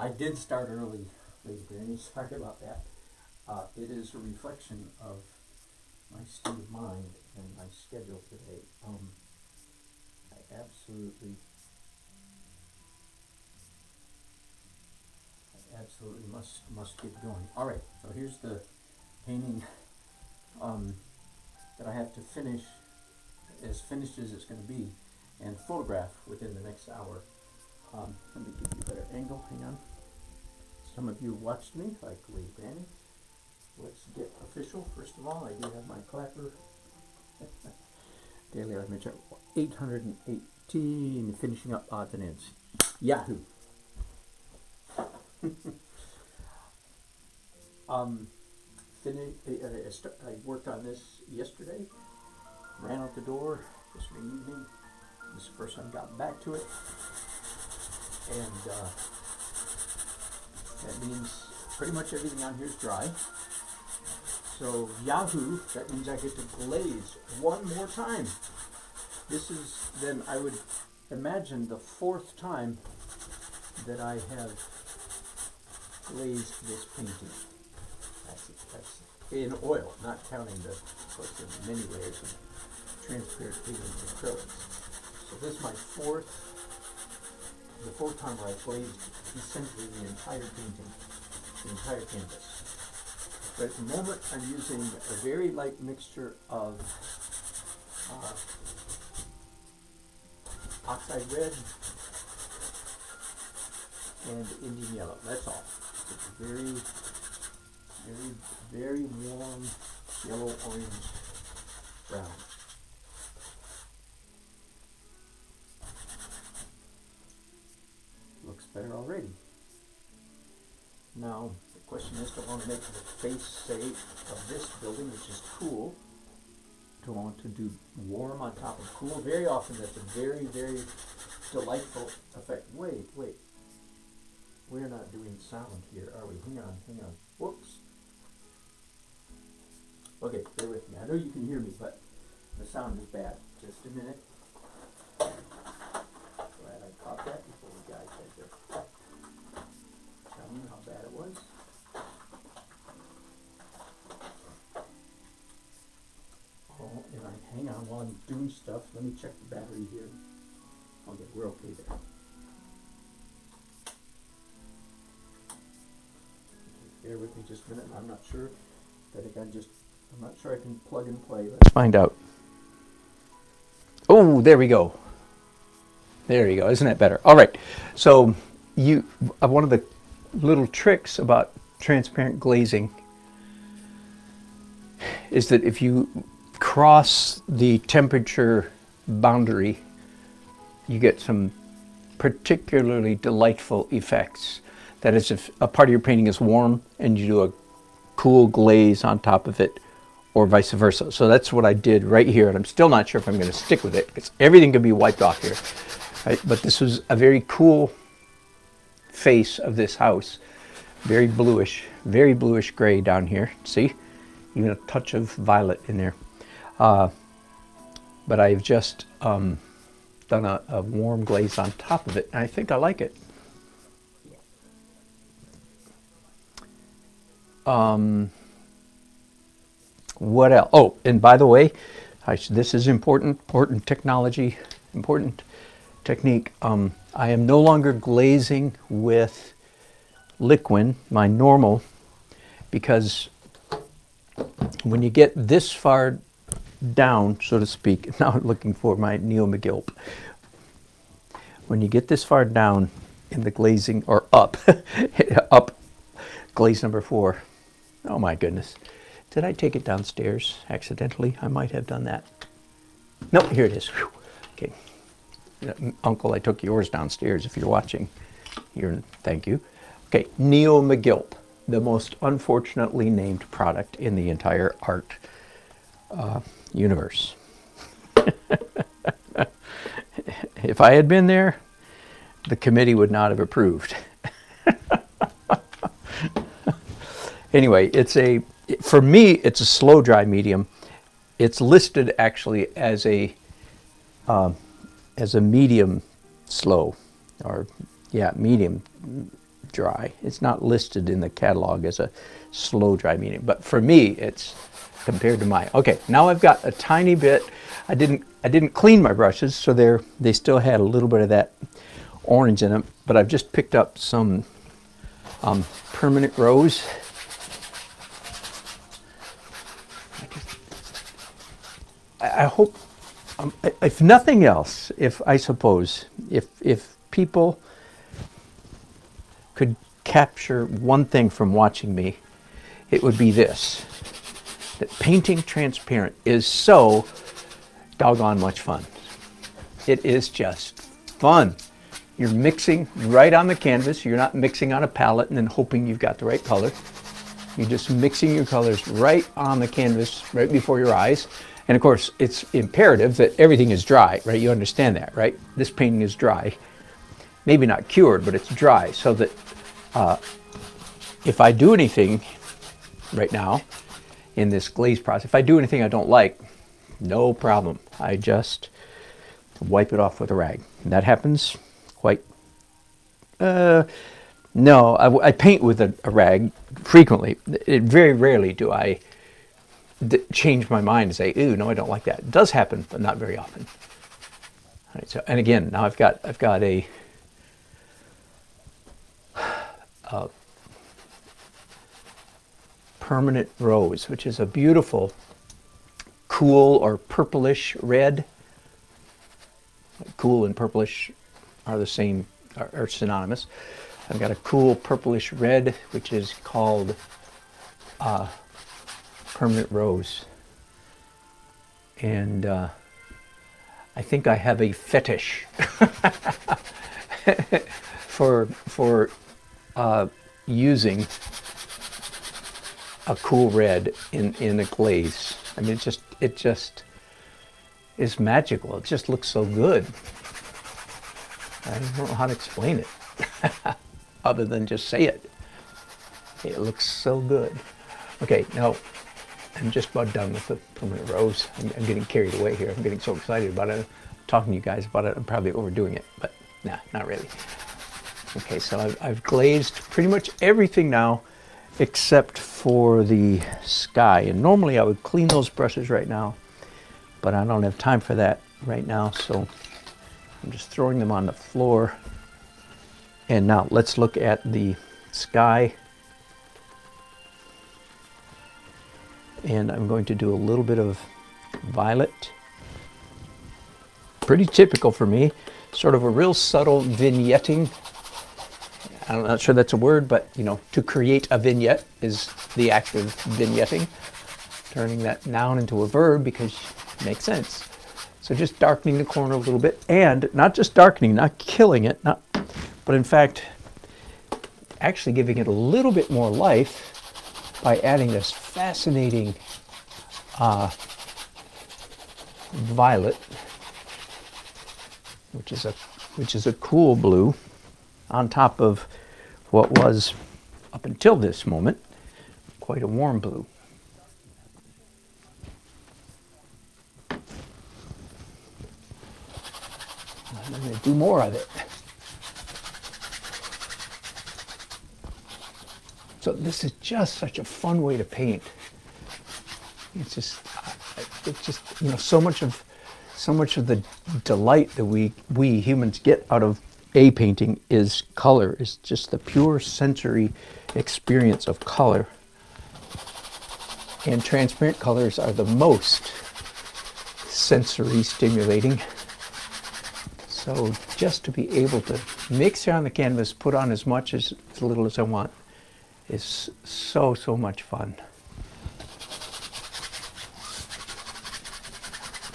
I did start early, Lady Granny. Sorry about that. It is a reflection of my state of mind and my schedule today. I absolutely, absolutely must get going. All right. So here's the painting um, that I have to finish, as finished as it's going to be, and photograph within the next hour. Let me give you a better angle. Hang on. Some of you watched me, like Lady Granny. Let's get official. First of all, I do have my clapper. Daily ledger 818, finishing up odds and ends. Yahoo! I worked on this yesterday, ran out the door yesterday evening. This is the first time I got back to it. And that means pretty much everything on here is dry. So Yahoo, that means I get to glaze one more time. This is then, I would imagine, the fourth time that I have glazed this painting. That's in oil, not counting the, of course, in many layers of transparent pigment and acrylics. So this is my fourth time where I've glazed essentially the entire painting, the entire canvas. But at the moment I'm using a very light mixture of oxide red and Indian yellow. That's all. It's a very, very, very warm yellow orange brown. Looks better already. Now the question is, do I want to make the face, say, of this building, which is cool? Do I want to do warm on top of cool? Very often that's a very, very delightful effect. Wait. We're not doing sound here, are we? Hang on. Whoops. Okay, bear with me. I know you can hear me, but the sound is bad. Just a minute. Glad I caught that before we got there. Tell me how bad it was. Oh, and hang on while I'm doing stuff. Let me check the battery here. Okay, we're okay there. Okay, bear with me just a minute. I'm not sure. I'm not sure I can plug and play. Let's find out. Oh, there we go. There you go. Isn't that better? All right. So one of the little tricks about transparent glazing is that if you cross the temperature boundary, you get some particularly delightful effects. That is, if a part of your painting is warm and you do a cool glaze on top of it, or vice versa. So that's what I did right here, and I'm still not sure if I'm going to stick with it, because everything can be wiped off here. Right? But this was a very cool face of this house. Very bluish gray down here. See? Even a touch of violet in there. But I've just done a warm glaze on top of it, and I think I like it. What else? Oh, and by the way, this is important technology, important technique. I am no longer glazing with liquid, my normal, because when you get this far down, so to speak, now I'm looking for my Neo McGilp. When you get this far down in the glazing, or up, up glaze number 4, oh my goodness. Did I take it downstairs accidentally? I might have done that. Nope, here it is. Whew. Okay. Uncle, I took yours downstairs if you're watching. Thank you. Okay, Neo McGilp, the most unfortunately named product in the entire art universe. If I had been there, the committee would not have approved. Anyway, for me, it's a slow dry medium. It's listed actually as a medium slow, or medium dry. It's not listed in the catalog as a slow dry medium, but for me, it's compared to mine. Okay, now I've got a tiny bit. I didn't clean my brushes, so they still had a little bit of that orange in them, but I've just picked up some permanent rose. I hope, if nothing else, if people could capture one thing from watching me, it would be this: that painting transparent is so doggone much fun. It is just fun. You're mixing right on the canvas. You're not mixing on a palette and then hoping you've got the right color. You're just mixing your colors right on the canvas, right before your eyes. And of course, it's imperative that everything is dry, right? You understand that, right? This painting is dry. Maybe not cured, but it's dry, so that if I do anything right now in this glaze process, if I do anything I don't like, no problem. I just wipe it off with a rag. And that happens quite... no, I paint with a rag frequently. Very rarely do I change my mind and say, ooh, no, I don't like that. It does happen, but not very often. All right, so, and again, now I've got a permanent rose, which is a beautiful cool or purplish red. Cool and purplish are the same, are synonymous. I've got a cool purplish red, which is called permanent rose. And I think I have a fetish for using a cool red in a glaze. I mean, it just is magical. It just looks so good. I don't know how to explain it other than just say it. It looks so good. Okay, now I'm just about done with the permanent rose. I'm getting carried away here. I'm getting so excited about it. I'm talking to you guys about it. I'm probably overdoing it, but nah, not really. Okay, so I've glazed pretty much everything now except for the sky. And normally I would clean those brushes right now, but I don't have time for that right now, so I'm just throwing them on the floor. And now let's look at the sky. And I'm going to do a little bit of violet. Pretty typical for me. Sort of a real subtle vignetting. I'm not sure that's a word, but you know, to create a vignette is the act of vignetting. Turning that noun into a verb because it makes sense. So just darkening the corner a little bit, and not just darkening, not killing it, but in fact, actually giving it a little bit more life by adding this fascinating violet, which is a cool blue, on top of what was, up until this moment, quite a warm blue. I'm going to do more of it. So this is just such a fun way to paint. It's just you know, so much of the delight that we humans get out of painting is color. It's just the pure sensory experience of color. And transparent colors are the most sensory stimulating. So just to be able to mix around the canvas, put on as much as little as I want, is so much fun.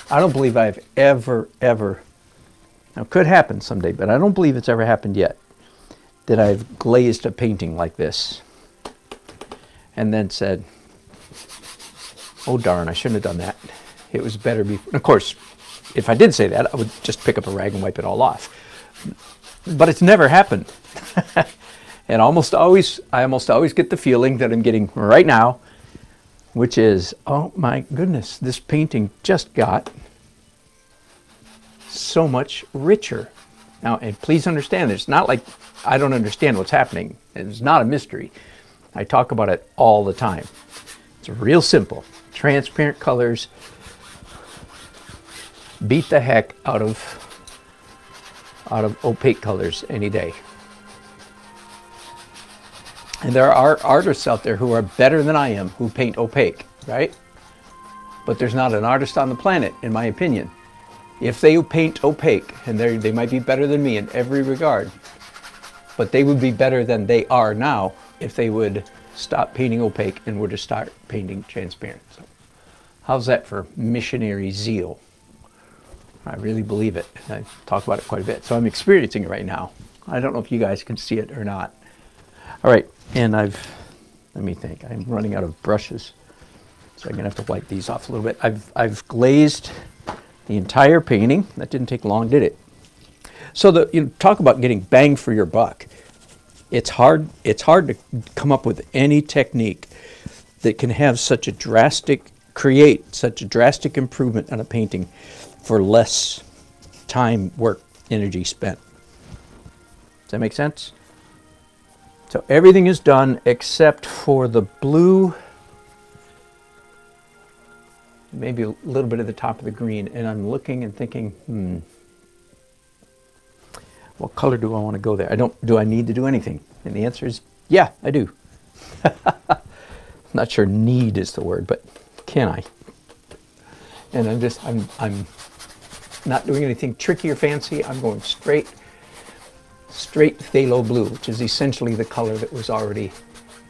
I don't believe I've ever, now it could happen someday, but I don't believe it's ever happened yet, that I've glazed a painting like this and then said, oh darn, I shouldn't have done that. It was better before. Of course, if I did say that, I would just pick up a rag and wipe it all off. But it's never happened. And I almost always get the feeling that I'm getting right now, which is, oh my goodness, this painting just got so much richer. Now, and please understand, it's not like I don't understand what's happening. It's not a mystery. I talk about it all the time. It's real simple. Transparent colors beat the heck out of opaque colors any day. And there are artists out there who are better than I am who paint opaque, right? But there's not an artist on the planet, in my opinion. If they paint opaque, and they might be better than me in every regard, but they would be better than they are now if they would stop painting opaque and were to start painting transparent. So, how's that for missionary zeal? I really believe it. I talk about it quite a bit. So I'm experiencing it right now. I don't know if you guys can see it or not. All right, and let me think. I'm running out of brushes, so I'm gonna have to wipe these off a little bit. I've glazed the entire painting. That didn't take long, did it? So talk about getting bang for your buck. It's hard to come up with any technique that can have create such a drastic improvement on a painting for less time, work, energy spent. Does that make sense? So everything is done except for the blue, maybe a little bit of the top of the green, and I'm looking and thinking, what color do I want to go there? Do I need to do anything? And the answer is, yeah, I do. I'm not sure need is the word, but can I? And I'm not doing anything tricky or fancy. I'm going straight phthalo blue, which is essentially the color that was already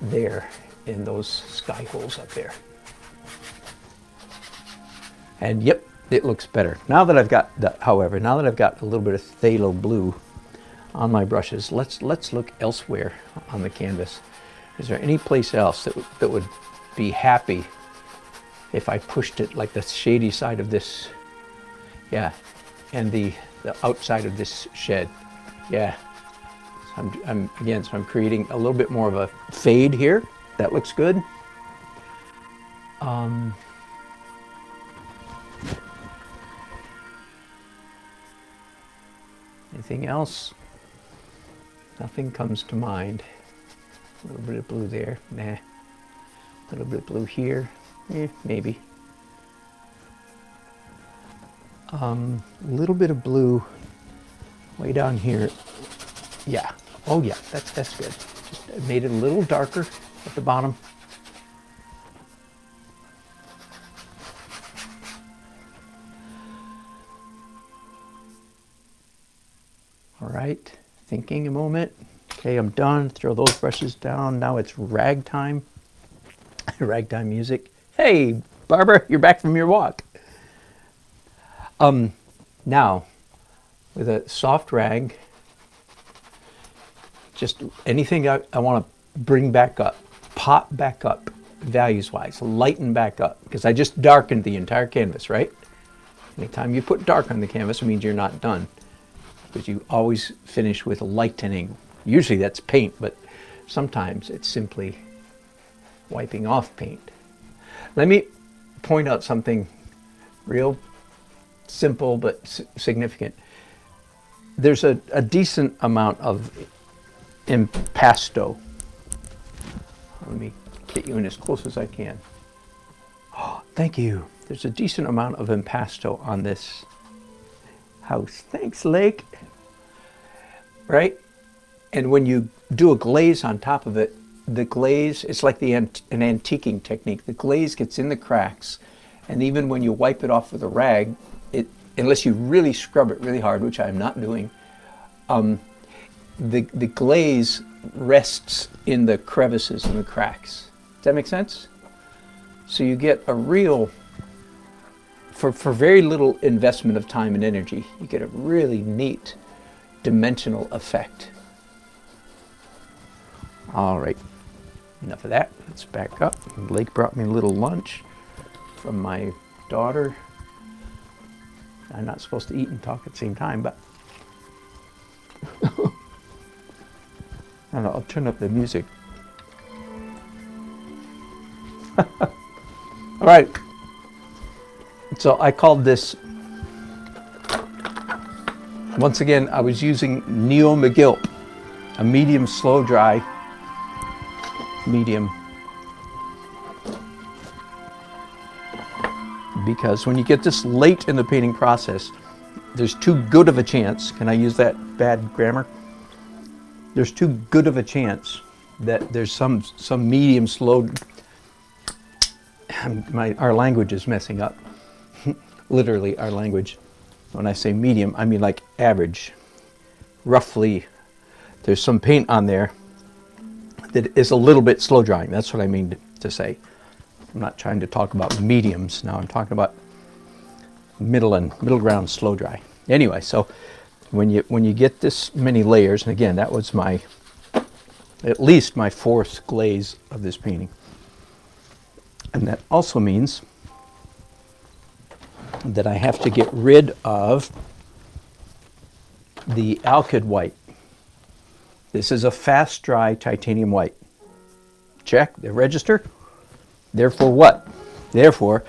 there in those sky holes up there. And yep, it looks better. Now that I've got a little bit of phthalo blue on my brushes, let's look elsewhere on the canvas. Is there any place else that would be happy if I pushed it like the shady side of this? Yeah, and the outside of this shed. Yeah. So I'm creating a little bit more of a fade here. That looks good. Anything else? Nothing comes to mind. A little bit of blue there. Nah. A little bit of blue here. Maybe. A little bit of blue way down here. Yeah. Oh yeah, that's good. Just made it a little darker at the bottom. All right, thinking a moment. Okay, I'm done. Throw those brushes down. Now it's ragtime. Ragtime music. Hey, Barbara, you're back from your walk. Now, with a soft rag, just anything I want to bring back up, pop back up, values-wise, lighten back up, because I just darkened the entire canvas, right? Anytime you put dark on the canvas, it means you're not done, because you always finish with lightening. Usually that's paint, but sometimes it's simply wiping off paint. Let me point out something real simple but significant. There's a decent amount of impasto. Let me get you in as close as I can. Oh, thank you. There's a decent amount of impasto on this house. Thanks, Lake. Right? And when you do a glaze on top of it, the glaze, it's like an antiquing technique. The glaze gets in the cracks, and even when you wipe it off with a rag, unless you really scrub it really hard, which I'm not doing, the glaze rests in the crevices and the cracks. Does that make sense? So you get a real, for very little investment of time and energy, you get a really neat dimensional effect. All right, enough of that. Let's back up. Blake brought me a little lunch from my daughter. I'm not supposed to eat and talk at the same time, but I'll turn up the music. All right. So I called this Once again, I was using Neo McGill, a medium slow dry, medium. Because when you get this late in the painting process, there's too good of a chance, can I use that bad grammar? There's too good of a chance that there's some medium slow, our language is messing up. Literally our language. When I say medium, I mean like average. Roughly, there's some paint on there that is a little bit slow drying. That's what I mean to say. I'm not trying to talk about mediums now. I'm talking about middle ground slow dry. Anyway, so when you get this many layers, and again, that was at least my fourth glaze of this painting. And that also means that I have to get rid of the alkyd white. This is a fast dry titanium white. Check the register. Therefore what? Therefore,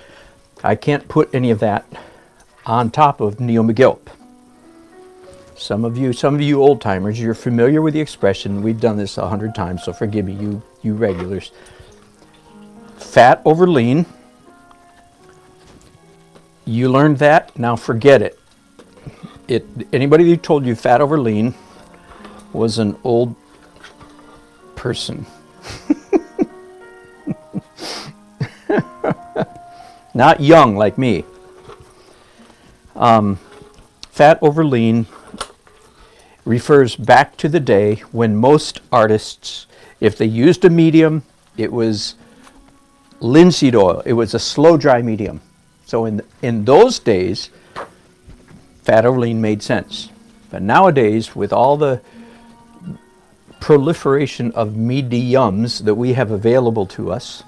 I can't put any of that on top of Neo McGill. Some of you old timers, you're familiar with the expression. We've done this 100 times, so forgive me, you regulars. Fat over lean. You learned that, now forget it. Anybody who told you fat over lean was an old person. Not young like me. Fat over lean refers back to the day when most artists, if they used a medium, it was linseed oil. It was a slow dry medium. So in those days, fat over lean made sense. But nowadays, with all the proliferation of mediums that we have available to us,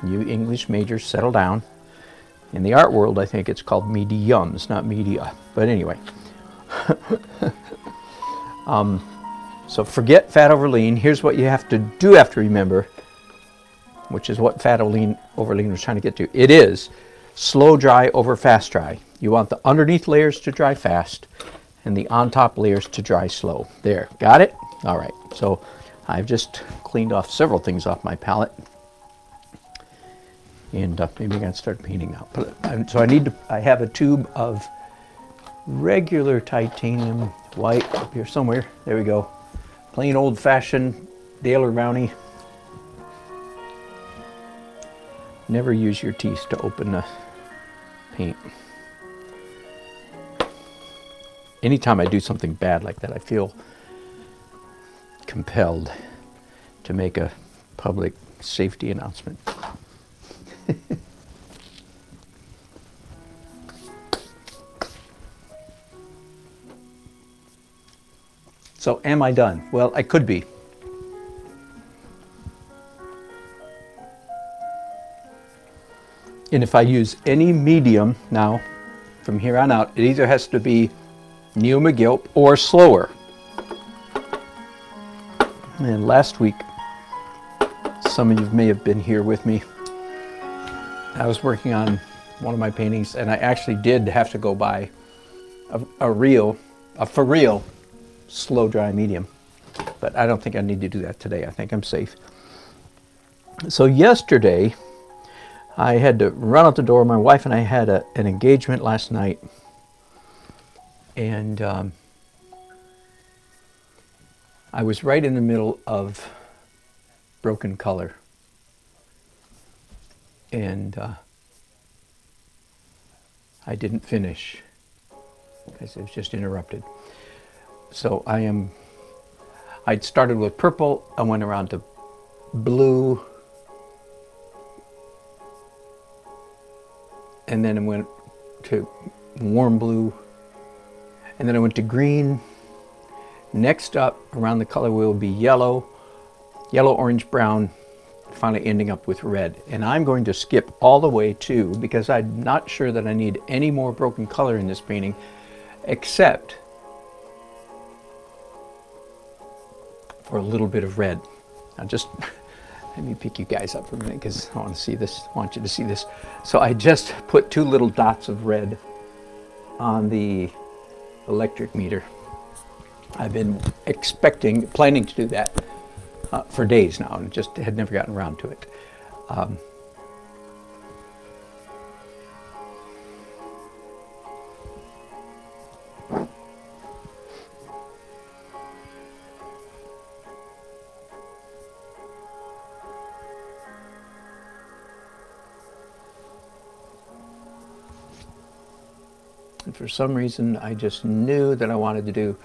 you English majors, settle down. In the art world, I think it's called mediums, not media. But anyway. So forget fat over lean. Here's what you have to remember, which is what fat over lean was trying to get to. It is slow dry over fast dry. You want the underneath layers to dry fast and the on top layers to dry slow. There, got it? All right, so I've just cleaned off several things off my palette. And maybe I can start painting now. So I have a tube of regular titanium white up here somewhere. There we go. Plain old-fashioned Daler Rowney. Never use your teeth to open the paint. Anytime I do something bad like that, I feel compelled to make a public safety announcement. So am I done? Well, I could be. And if I use any medium now, from here on out, it either has to be Neo McGill or slower. And last week, some of you may have been here with me. I was working on one of my paintings, and I actually did have to go buy a for real slow dry medium. But I don't think I need to do that today. I think I'm safe. So yesterday, I had to run out the door. My wife and I had an engagement last night. And I was right in the middle of broken color. And I didn't finish because it was just interrupted. So I'd started with purple, I went around to blue, and then I went to warm blue, and then I went to green. Next up around the color wheel will be yellow, orange, brown, finally ending up with red. And I'm going to skip all the way to, because I'm not sure that I need any more broken color in this painting, except for a little bit of red. Now just let me pick you guys up for a minute because I want to see this. I want you to see this. So I just put two little dots of red on the electric meter. I've been planning to do that for days now, and just had never gotten around to it. And for some reason, I just knew that I wanted to do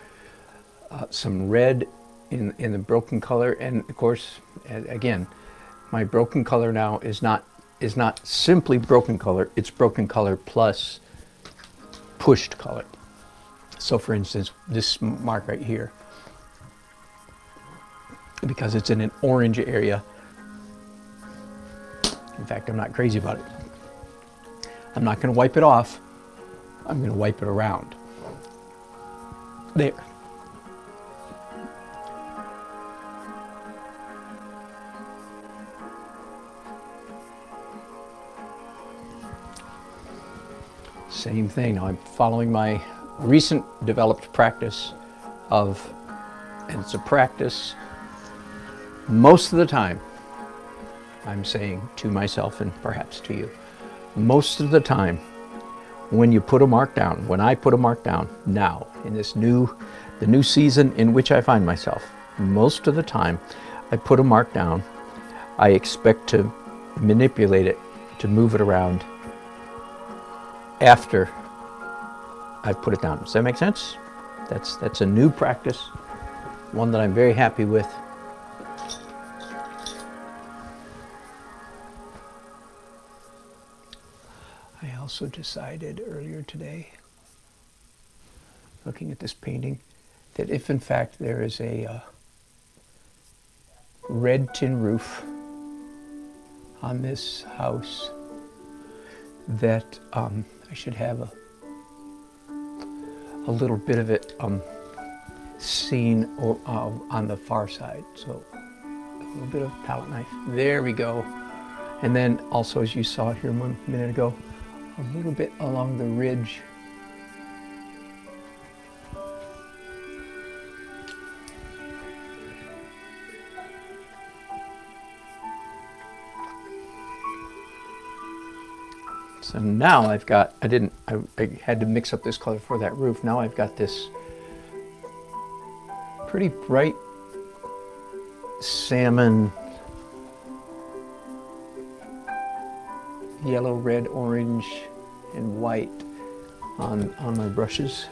some red in the broken color. And of course, again, my broken color now is not simply broken color. It's broken color plus pushed color. So for instance, this mark right here, because it's in an orange area. In fact, I'm not crazy about it. I'm not going to wipe it off. I'm going to wipe it around. There. Same thing. Now I'm following my recent developed practice of, and it's a practice most of the time, I'm saying to myself and perhaps to you, most of the time, when you put a mark down, when I put a mark down now in the new season in which I find myself, most of the time I put a mark down, I expect to manipulate it, to move it around after I've put it down. Does that make sense? That's a new practice, one that I'm very happy with. I also decided earlier today, looking at this painting, that if in fact there is a red tin roof on this house, that I should have a little bit of it seen on the far side. So a little bit of palette knife. There we go. And then also, as you saw here a minute ago, a little bit along the ridge. So now I've got, I had to mix up this color for that roof. Now I've got this pretty bright salmon, yellow, red, orange, and white on my brushes.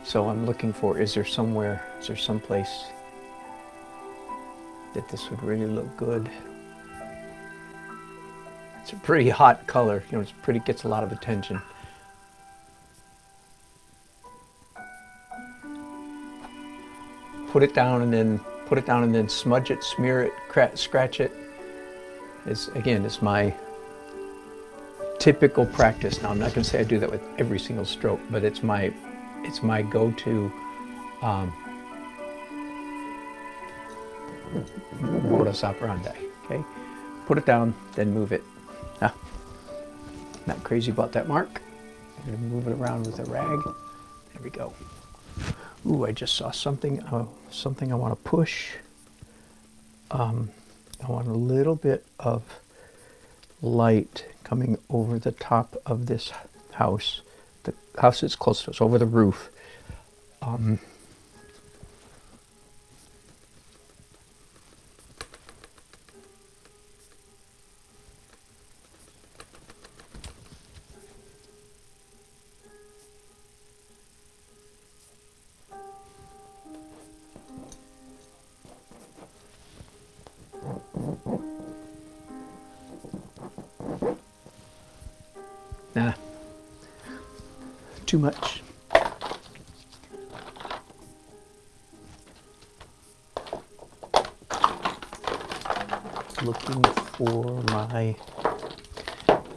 So I'm looking for, is there some place that this would really look good? It's a pretty hot color, you know, it's pretty, gets a lot of attention. Put it down and then smudge it, smear it, scratch it. It's my typical practice. Now I'm not going to say I do that with every single stroke, but it's my go-to modus operandi. Okay, put it down, then move it. Not crazy about that mark. I'm going to move it around with a rag. There we go. Ooh, I just saw something I want to push. I want a little bit of light coming over the top of this house. The house is close to us, over the roof. Nah, too much. Looking for my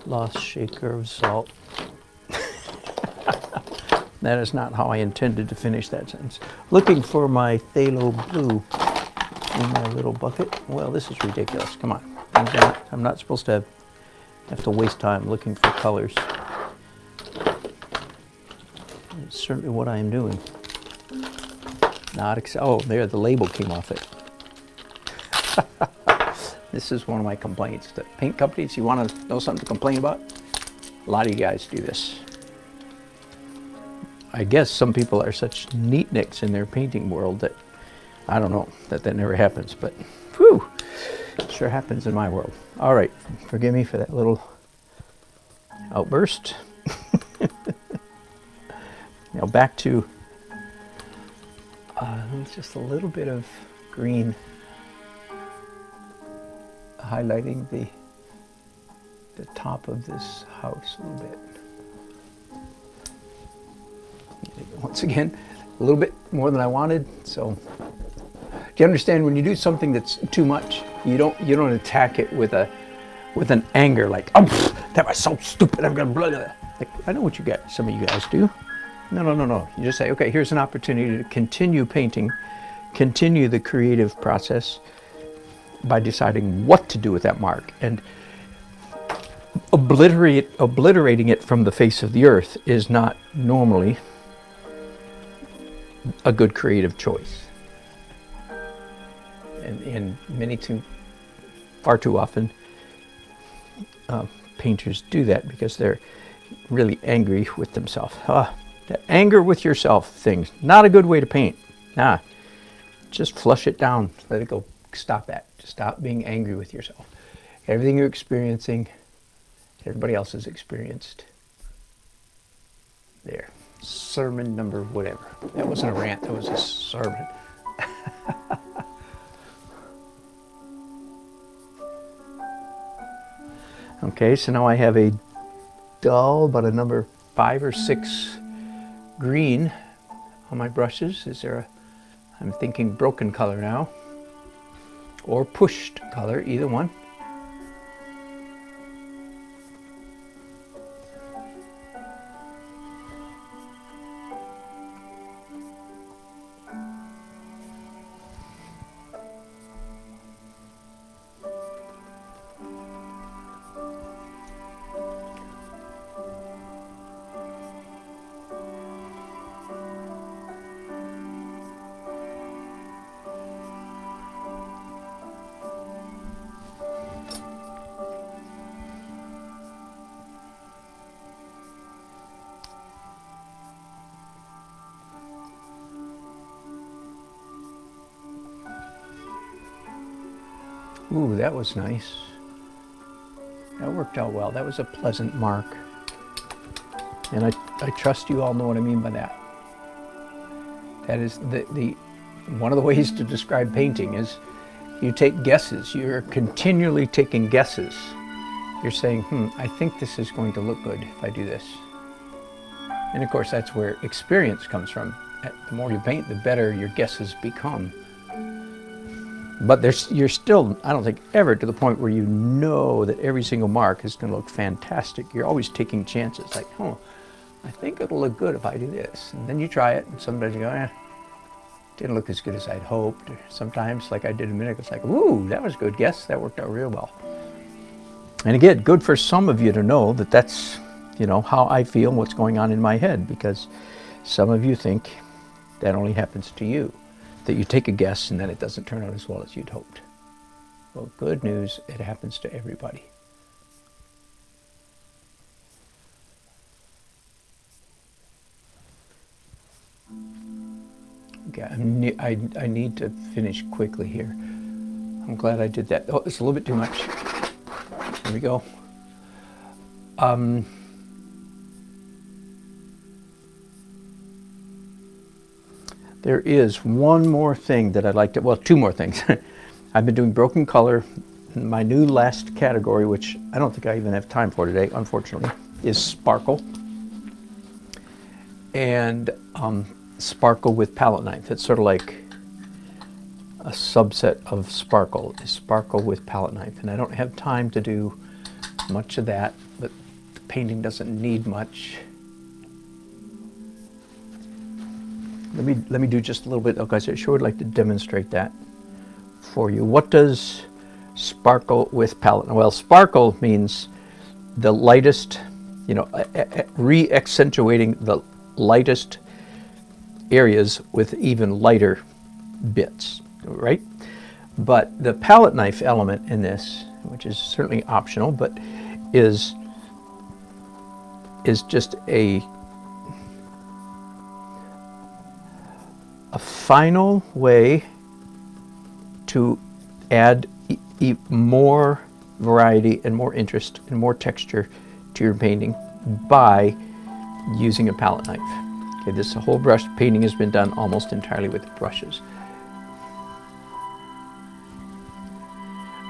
lost shaker of salt. That is not how I intended to finish that sentence. Looking for my phthalo blue in my little bucket. Well, this is ridiculous. Come on. I'm not supposed to have have to waste time looking for colors. It's certainly what I am doing. Oh, there, the label came off it. This is one of my complaints. The paint companies, you want to know something to complain about? A lot of you guys do this. I guess some people are such neatniks in their painting world that, I don't know, that never happens, but whew, it sure happens in my world. All right, forgive me for that little outburst. Now back to just a little bit of green highlighting the top of this house a little bit. Once again, a little bit more than I wanted. So, do you understand when you do something that's too much, you don't attack it with an anger like, oh, that was so stupid, I'm gonna blah blah. Like, I know what some of you guys do. No. You just say, okay, here's an opportunity to continue painting, continue the creative process by deciding what to do with that mark. And obliterating it from the face of the earth is not normally a good creative choice. And far too often, painters do that because they're really angry with themselves. That anger with yourself thing's not a good way to paint. Nah, just flush it down. Let it go. Stop that. Just stop being angry with yourself. Everything you're experiencing, everybody else has experienced. There. Sermon number whatever. That wasn't a rant, that was a sermon. Okay, so now I have a dull, but a number 5 or 6 green on my brushes. I'm thinking broken color now, or pushed color, either one. Ooh, that was nice. That worked out well. That was a pleasant mark. And I trust you all know what I mean by that. That is one of the ways to describe painting is you take guesses. You're continually taking guesses. You're saying, I think this is going to look good if I do this. And of course, that's where experience comes from. The more you paint, the better your guesses become. But you're still, I don't think, ever to the point where you know that every single mark is going to look fantastic. You're always taking chances, like, I think it'll look good if I do this. And then you try it, and sometimes you go, didn't look as good as I'd hoped. Or sometimes, like I did a minute ago, it's like, ooh, that was a good guess. That worked out real well. And again, good for some of you to know that that's, how I feel and what's going on in my head, because some of you think that only happens to you. That you take a guess and then it doesn't turn out as well as you'd hoped. Well, good news, it happens to everybody. Okay, I need to finish quickly here. I'm glad I did that. Oh, it's a little bit too much. Here we go. There is one more thing that I'd like to, well, 2 more things. I've been doing broken color. My new last category, which I don't think I even have time for today, unfortunately, is sparkle. And sparkle with palette knife. It's sort of like a subset of sparkle, is sparkle with palette knife. And I don't have time to do much of that, but the painting doesn't need much. Let me do just a little bit. Okay, so I sure would like to demonstrate that for you. What does sparkle with palette? Well, sparkle means the lightest, you know, re-accentuating the lightest areas with even lighter bits, right? But the palette knife element in this, which is certainly optional, but is just a final way to add more variety and more interest and more texture to your painting by using a palette knife. Okay, this whole brush painting has been done almost entirely with brushes.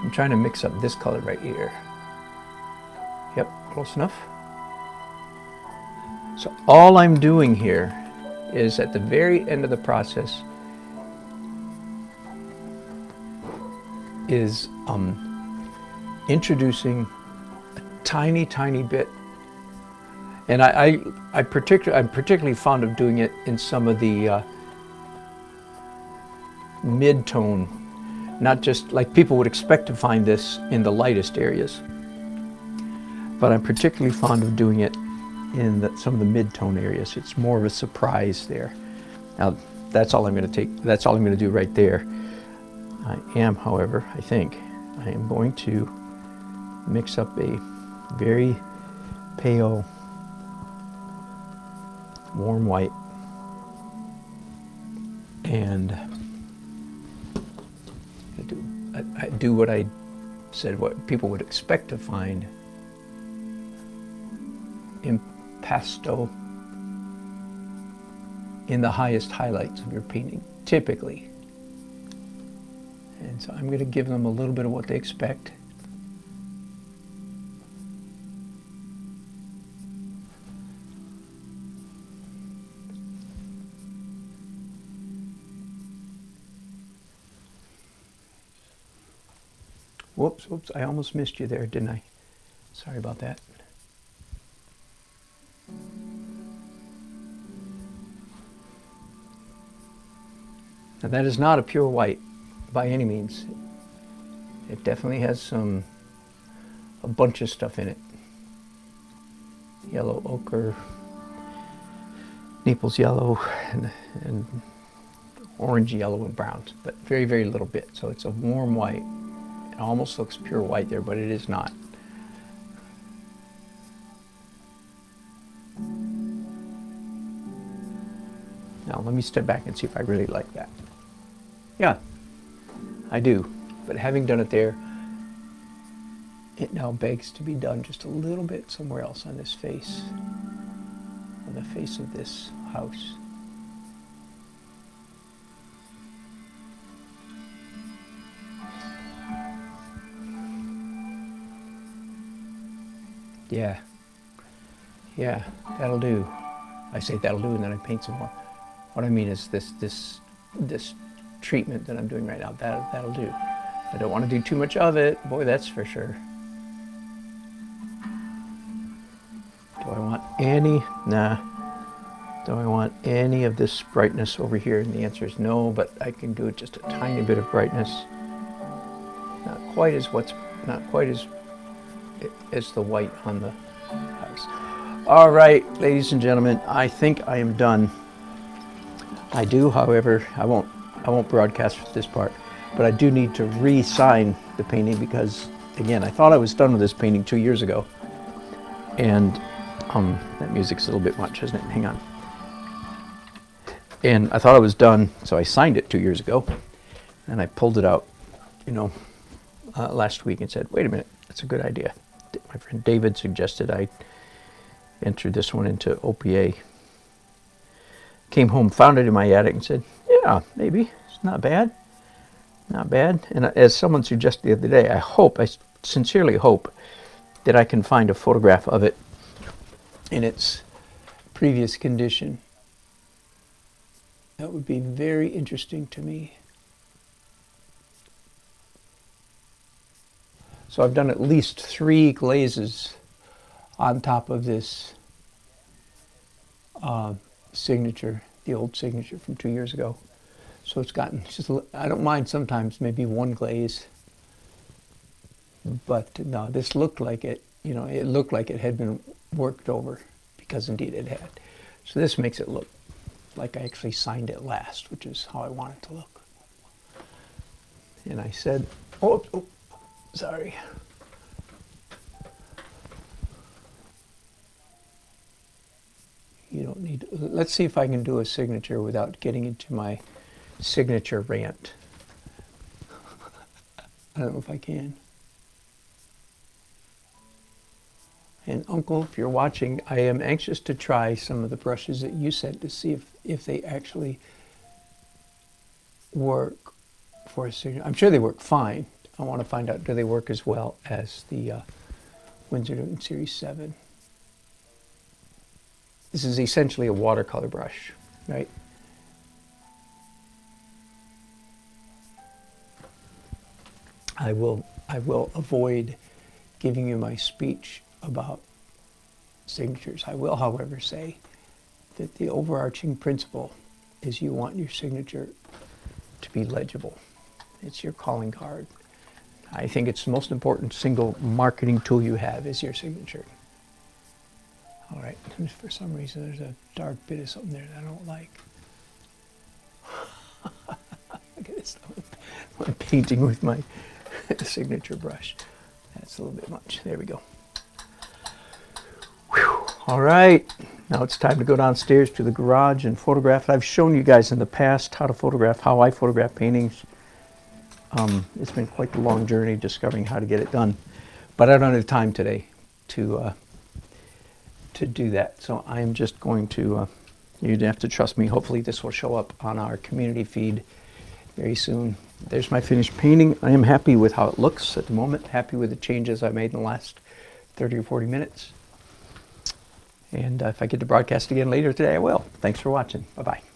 I'm trying to mix up this color right here. Yep, close enough. So all I'm doing here is at the very end of the process is introducing a tiny bit, and I'm particularly fond of doing it in some of the mid-tone, not just like people would expect to find this in the lightest areas, but I'm particularly fond of doing it in some of the mid-tone areas. It's more of a surprise there. Now that's all I'm going to do right there. I am, however, I think I am going to mix up a very pale warm white and I do what I said, what people would expect to find impasto in the highest highlights of your painting, typically. And so I'm going to give them a little bit of what they expect. Whoops, I almost missed you there, didn't I? Sorry about that. Now that is not a pure white by any means. It definitely has a bunch of stuff in it. Yellow ochre, Naples yellow, and orange yellow and browns, but very little bit. So it's a warm white. It almost looks pure white there, but it is not. Now let me step back and see if I really like that. Yeah, I do. But having done it there, it now begs to be done just a little bit somewhere else on this face, on the face of this house. Yeah, that'll do. I say that'll do, and then I paint some more. What I mean is this treatment that I'm doing right now, that'll do. I don't want to do too much of it, boy, that's for sure. Do I want any? Nah. Do I want any of this brightness over here? And the answer is no, but I can do just a tiny bit of brightness. Not quite as the white on the house. All right, ladies and gentlemen, I think I am done. I do, however, I won't broadcast this part, but I do need to re-sign the painting because, again, I thought I was done with this painting 2 years ago, and that music's a little bit much, isn't it? Hang on. And I thought I was done, so I signed it 2 years ago, and I pulled it out, last week and said, wait a minute, that's a good idea. My friend David suggested I enter this one into OPA. Came home, found it in my attic, and said, yeah, maybe. It's not bad. Not bad. And as someone suggested the other day, I sincerely hope that I can find a photograph of it in its previous condition. That would be very interesting to me. So I've done at least 3 glazes on top of this signature, the old signature from 2 years ago. So it's gotten just I don't mind sometimes maybe 1 glaze, but no, this looked like it you know, it looked like it had been worked over, because indeed it had. So this makes it look like I actually signed it last, which is how I want it to look. And I said, oh, sorry. You don't need, let's see if I can do a signature without getting into my signature rant. I don't know if I can. And Uncle, if you're watching, I am anxious to try some of the brushes that you sent to see if they actually work for a signature. I'm sure they work fine. I want to find out, do they work as well as the Winsor Newton Series 7? This is essentially a watercolor brush, right? I will avoid giving you my speech about signatures. I will, however, say that the overarching principle is you want your signature to be legible. It's your calling card. I think it's the most important single marketing tool you have is your signature. All right, for some reason there's a dark bit of something there that I don't like. Look at this. I'm painting with my signature brush. That's a little bit much. There we go. Whew. All right, now it's time to go downstairs to the garage and photograph. I've shown you guys in the past how to photograph, how I photograph paintings. It's been quite the long journey discovering how to get it done, but I don't have time today to do that. So I'm just going to, you'd have to trust me. Hopefully this will show up on our community feed very soon. There's my finished painting. I am happy with how it looks at the moment, happy with the changes I made in the last 30 or 40 minutes. And if I get to broadcast again later today, I will. Thanks for watching. Bye-bye.